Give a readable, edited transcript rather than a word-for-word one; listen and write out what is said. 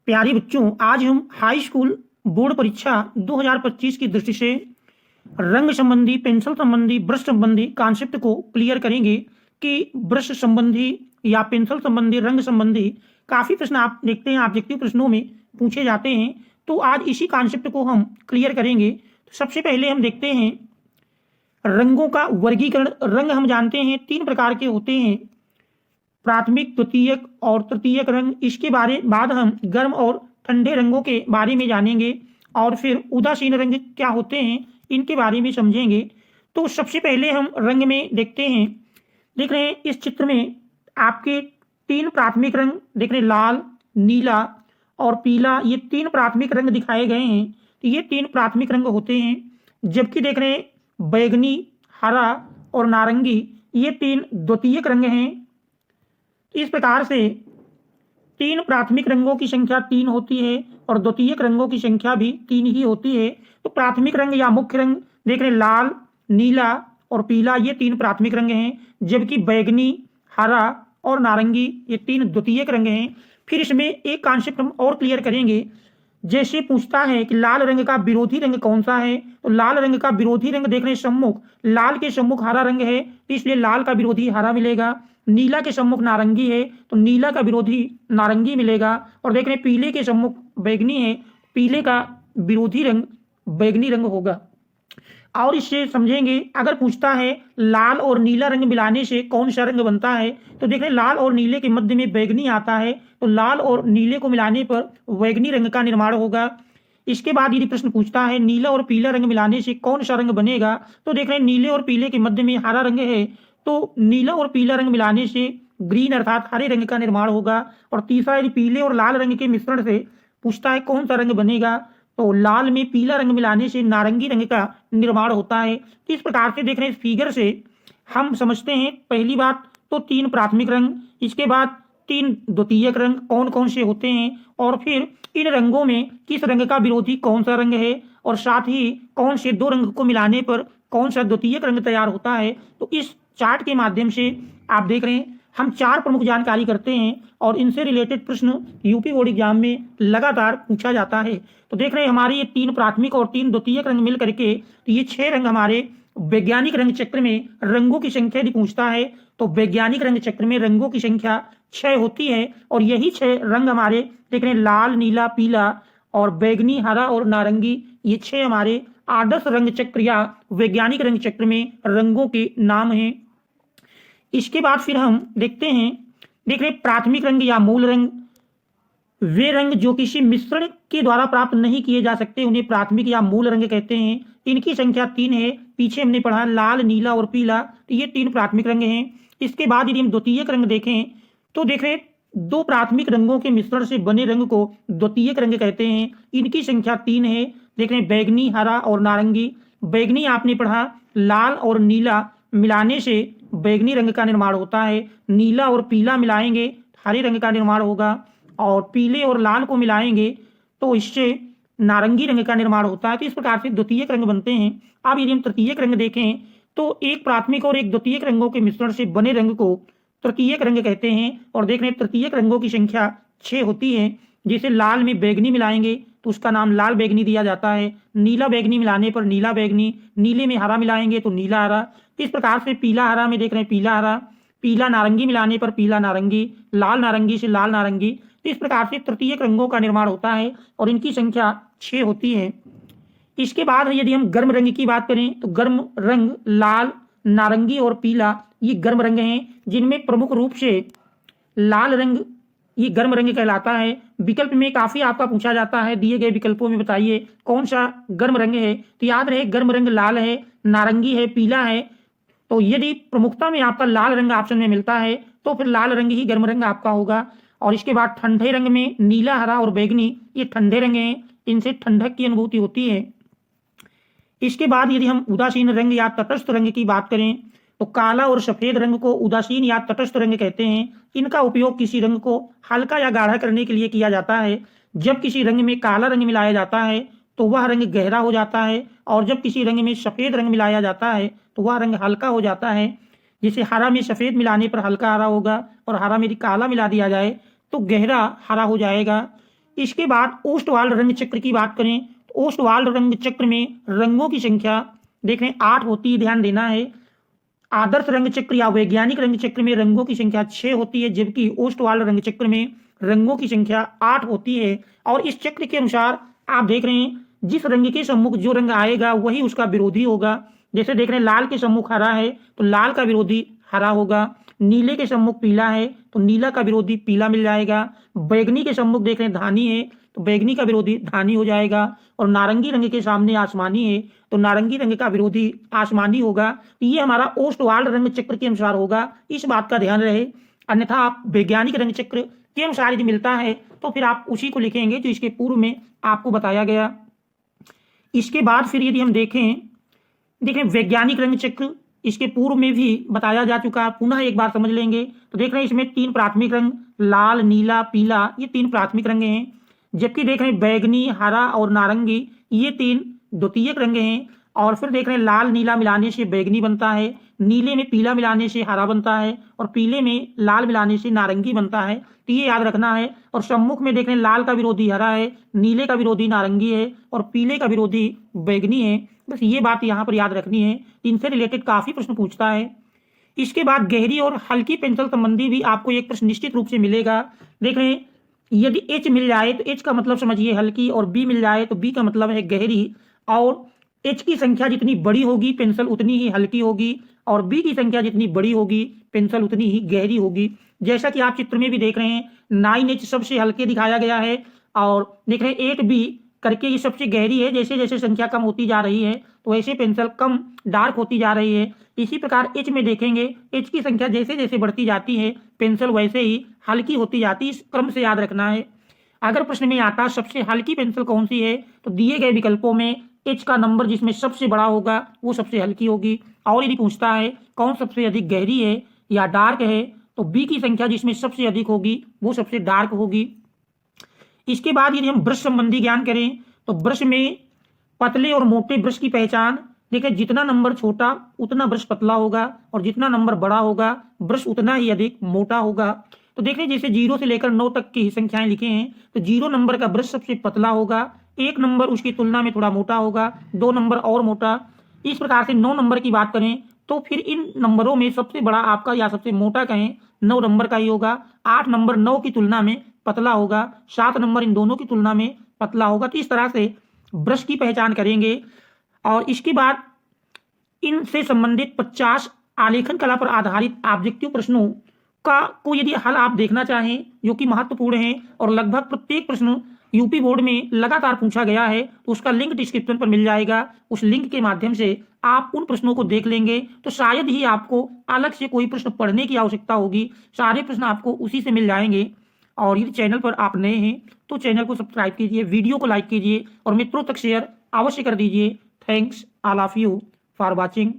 प्यारे बच्चों, आज हम हाई स्कूल बोर्ड परीक्षा 2025 की दृष्टि से रंग संबंधी, पेंसिल संबंधी, ब्रश संबंधी कॉन्सेप्ट को क्लियर करेंगे कि ब्रश संबंधी या पेंसिल संबंधी, रंग संबंधी काफ़ी प्रश्न आप देखते हैं ऑब्जेक्टिव प्रश्नों में पूछे जाते हैं। तो आज इसी कॉन्सेप्ट को हम क्लियर करेंगे। तो सबसे पहले हम देखते हैं रंगों का वर्गीकरण। रंग हम जानते हैं 3 प्रकार के होते हैं, प्राथमिक, द्वितीयक और तृतीयक रंग। इसके बाद हम गर्म और ठंडे रंगों के बारे में जानेंगे और फिर उदासीन रंग क्या होते हैं इनके बारे में समझेंगे। तो सबसे पहले हम रंग में देखते हैं, देख रहे हैं इस चित्र में आपके 3 प्राथमिक रंग देख रहे हैं, लाल, नीला और पीला। ये 3 प्राथमिक रंग दिखाए गए हैं। तो ये 3 प्राथमिक रंग होते हैं। जबकि देख रहे हैं बैगनी, हरा और नारंगी, ये 3 द्वितीयक रंग हैं। इस प्रकार से 3 प्राथमिक रंगों की संख्या 3 होती है और द्वितीयक रंगों की संख्या भी 3 ही होती है। तो प्राथमिक रंग या मुख्य रंग देख रहे हैं, लाल, नीला और पीला, ये 3 प्राथमिक रंग हैं। जबकि बैगनी, हरा और नारंगी, ये 3 द्वितीयक रंग हैं। फिर इसमें एक कॉन्सेप्ट हम और क्लियर करेंगे। जैसे पूछता है कि लाल रंग का विरोधी रंग कौन सा है, तो लाल रंग का विरोधी रंग देख रहे हैं सम्मुख, लाल के सम्मुख हरा रंग है, इसलिए लाल का विरोधी हरा मिलेगा। नीला के सम्मुख नारंगी है, तो नीला का विरोधी नारंगी मिलेगा। और देख रहे हैं पीले के सम्मुख बैगनी है, पीले का विरोधी रंग बैगनी रंग होगा। और इससे समझेंगे, अगर पूछता है लाल और नीला रंग मिलाने से कौन सा रंग बनता है, तो देख रहे हैं लाल और नीले के मध्य में बैगनी आता है, तो लाल और नीले को मिलाने पर बैगनी रंग का निर्माण होगा। इसके बाद यदि प्रश्न पूछता है नीला और पीला रंग मिलाने से कौन सा रंग बनेगा, तो देख रहे हैं नीले और पीले के मध्य में हरा रंग है, तो नीला और पीला रंग मिलाने से ग्रीन अर्थात हरे रंग का निर्माण होगा। और तीसरा, यदि पीले और लाल रंग के मिश्रण से पूछता है कौन सा रंग बनेगा, तो लाल में पीला रंग मिलाने से नारंगी रंग का निर्माण होता है। तो इस प्रकार से देख रहे हैं इस फिगर से हम समझते हैं, पहली बात तो 3 प्राथमिक रंग, इसके बाद 3 द्वितीयक रंग कौन कौन से होते हैं, और फिर इन रंगों में किस रंग का विरोधी कौन सा रंग है, और साथ ही कौन से 2 रंग को मिलाने पर कौन सा द्वितीयक रंग तैयार होता है। तो इस चार्ट के माध्यम से आप देख रहे हैं हम 4 प्रमुख जानकारी करते हैं और इनसे रिलेटेड प्रश्न यूपी बोर्ड एग्जाम में लगातार पूछा जाता है। तो देख रहे हैं हमारे ये 3 प्राथमिक और 3 द्वितीयक रंग मिल करके, तो ये 6 रंग हमारे वैज्ञानिक रंग चक्र में रंगों की संख्या यदि पूछता है, तो वैज्ञानिक रंग चक्र में रंगों की संख्या 6 होती है। और यही 6 रंग हमारे देख रहे हैं, लाल, नीला, पीला और बैगनी, हरा और नारंगी, ये 6 हमारे आदर्श रंग चक्र या वैज्ञानिक रंग चक्र में रंगों के नाम हैं। इसके बाद फिर हम देखते हैं, देख रहे प्राथमिक रंग या मूल रंग, वे रंग जो किसी मिश्रण के द्वारा प्राप्त नहीं किए जा सकते उन्हें प्राथमिक या मूल रंग कहते हैं। इनकी संख्या 3 है, पीछे हमने पढ़ा लाल, नीला और पीला, तो ये 3 प्राथमिक रंग हैं। इसके बाद यदि हम द्वितीयक रंग देखें, तो देख रहे 2 प्राथमिक रंगों के मिश्रण से बने रंग को द्वितीयक रंग कहते हैं। इनकी संख्या 3 है, देख रहे बैगनी, हरा और नारंगी। बैगनी आपने पढ़ा लाल और नीला मिलाने से बैगनी रंग का निर्माण होता है, नीला और पीला मिलाएंगे हरे रंग का निर्माण होगा, और पीले और लाल को मिलाएंगे तो इससे नारंगी रंग का निर्माण होता है। तो इस प्रकार से द्वितीयक रंग बनते हैं। अब यदि हम तृतीयक रंग देखें, तो एक प्राथमिक और एक द्वितीयक रंगों के मिश्रण से बने रंग को तृतीयक रंग कहते हैं। और देख रहे हैं तृतीयक रंगों की संख्या 6 होती है। जैसे लाल में बैगनी मिलाएंगे तो उसका नाम लाल बैगनी दिया जाता है, नीला बैगनी मिलाने पर नीला बैगनी, नीले में हरा मिलाएंगे तो नीला हरा। इस प्रकार से पीला हरा में देख रहे हैं पीला हरा, पीला नारंगी मिलाने पर पीला नारंगी, लाल नारंगी से लाल नारंगी। तो इस प्रकार से तृतीयक रंगों का निर्माण होता है और इनकी संख्या 6 होती है। इसके बाद यदि हम गर्म रंग की बात करें, तो गर्म रंग लाल, नारंगी और पीला, ये गर्म रंग हैं, जिनमें प्रमुख रूप से लाल रंग ये गर्म रंग कहलाता है। विकल्प में काफी आपका पूछा जाता है, दिए गए विकल्पों में बताइए कौन सा गर्म रंग है। तो याद रहे गर्म रंग लाल है, नारंगी है, पीला है। तो यदि प्रमुखता में आपका लाल रंग ऑप्शन में मिलता है तो फिर लाल रंग ही गर्म रंग आपका होगा। और इसके बाद ठंडे रंग में नीला, हरा और बैगनी, ये ठंडे रंग हैं, इनसे ठंडक की अनुभूति होती है। इसके बाद यदि हम उदासीन रंग या तटस्थ रंग की बात करें, तो काला और सफेद रंग को उदासीन या तटस्थ रंग कहते हैं। इनका उपयोग किसी रंग को हल्का या गाढ़ा करने के लिए किया जाता है। जब किसी रंग में काला रंग मिलाया जाता है तो वह रंग गहरा हो जाता है, और जब किसी रंग में सफेद रंग मिलाया जाता है तो वह रंग हल्का हो जाता है। जैसे हरा में सफेद मिलाने पर हल्का हरा होगा, और हरा में यदि काला मिला दिया जाए तो गहरा हरा हो जाएगा। इसके बाद ओस्टवाल्ड रंग चक्र की बात करें तो ओस्टवाल्ड रंग चक्र में रंगों की संख्या देख रहे हैं 8 होती है, ध्यान देना है। आदर्श रंग चक्र या वैज्ञानिक रंग चक्र में रंगों की संख्या 6 होती है, जबकि ओस्टवाल्ड रंग चक्र में रंगों की संख्या 8 होती है। और इस चक्र के अनुसार आप देख रहे हैं जिस रंग के सम्मुख जो रंग आएगा वही उसका विरोधी होगा। जैसे देख रहे हैं लाल के सम्मुख हरा है तो लाल का विरोधी हरा होगा, नीले के सम्मुख पीला है तो नीला का विरोधी पीला मिल जाएगा, बैगनी के सम्मुख देख रहे हैं धानी है तो बैगनी का विरोधी धानी हो जाएगा, और नारंगी रंग के सामने आसमानी है तो नारंगी रंग का विरोधी आसमानी होगा। तो ये हमारा ओस्टवाल्ड रंग चक्र के अनुसार होगा, इस बात का ध्यान रहे। अन्यथा आप वैज्ञानिक रंग चक्र के अनुसार यदि मिलता है तो फिर आप उसी को लिखेंगे जो इसके पूर्व में आपको बताया गया। इसके बाद फिर यदि हम देखें वैज्ञानिक रंग चक्र, इसके पूर्व में भी बताया जा चुका है, पुनः एक बार समझ लेंगे। तो देख रहे हैं इसमें 3 प्राथमिक रंग लाल, नीला, पीला, ये 3 प्राथमिक रंग हैं, जबकि देख रहे हैं बैगनी, हरा और नारंगी ये 3 द्वितीयक रंग हैं। और फिर देख रहे हैं लाल नीला मिलाने से बैगनी बनता है, नीले में पीला मिलाने से हरा बनता है और पीले में लाल मिलाने से नारंगी बनता है। तो ये याद रखना है। और सम्मुख में देख रहे हैं लाल का विरोधी हरा है, नीले का विरोधी नारंगी है और पीले का विरोधी बैगनी है। बस ये बात यहाँ पर याद रखनी है, इनसे रिलेटेड काफी प्रश्न पूछता है। इसके बाद गहरी और हल्की पेंसिल संबंधी भी आपको एक प्रश्न निश्चित रूप से मिलेगा। देख रहे हैं यदि एच मिल जाए तो एच का मतलब समझिए हल्की, और बी मिल जाए तो बी का मतलब है गहरी। और एच की संख्या जितनी बड़ी होगी पेंसिल उतनी ही हल्की होगी, और बी की संख्या जितनी बड़ी होगी पेंसिल उतनी ही गहरी होगी। जैसा कि आप चित्र में भी देख रहे हैं 9H सबसे हल्के दिखाया गया है, और देख रहे हैं 8B करके ये सबसे गहरी है। जैसे जैसे संख्या कम होती जा रही है तो वैसे पेंसिल कम डार्क होती जा रही है। इसी प्रकार एच में देखेंगे एच की संख्या जैसे जैसे बढ़ती जाती है पेंसिल वैसे ही हल्की होती जाती है। इस क्रम से याद रखना है। अगर प्रश्न में आता सबसे हल्की पेंसिल कौन सी है तो दिए गए विकल्पों में एच का नंबर जिसमें सबसे बड़ा होगा वो सबसे हल्की होगी। और यदि पूछता है कौन सबसे अधिक गहरी है या डार्क है तो बी की संख्या जिसमें सबसे अधिक होगी वो सबसे डार्क होगी। इसके बाद यदि हम ब्रश संबंधी ज्ञान करें तो ब्रश में पतले और मोटे ब्रश की पहचान, देखिए जितना नंबर छोटा उतना ब्रश पतला होगा और जितना नंबर बड़ा होगा ब्रश उतना ही अधिक मोटा होगा। तो देखिए जैसे 0 से लेकर 9 तक की संख्याएं लिखे हैं तो 0 नंबर का ब्रश सबसे पतला होगा, 1 नंबर उसकी तुलना में थोड़ा मोटा होगा, 2 नंबर और मोटा। इस प्रकार से 9 नंबर की बात करें तो फिर इन नंबरों में सबसे बड़ा आपका या सबसे मोटा कहें 9 नंबर का ही होगा। 8 नंबर 9 की तुलना में पतला होगा, 7 नंबर इन दोनों की तुलना में पतला होगा। तो इस तरह से ब्रश की पहचान करेंगे। और इसके बाद इनसे संबंधित 50 आलेखन कला पर आधारित ऑब्जेक्टिव प्रश्नों को यदि हल आप देखना चाहें जो कि महत्वपूर्ण है और लगभग प्रत्येक प्रश्न यूपी बोर्ड में लगातार पूछा गया है तो उसका लिंक डिस्क्रिप्शन पर मिल जाएगा। उस लिंक के माध्यम से आप उन प्रश्नों को देख लेंगे तो शायद ही आपको अलग से कोई प्रश्न पढ़ने की आवश्यकता होगी, सारे प्रश्न आपको उसी से मिल जाएंगे। और यदि चैनल पर आप नए हैं तो चैनल को सब्सक्राइब कीजिए, वीडियो को लाइक कीजिए और मित्रों तक शेयर अवश्य कर दीजिए। Thanks all of you for watching.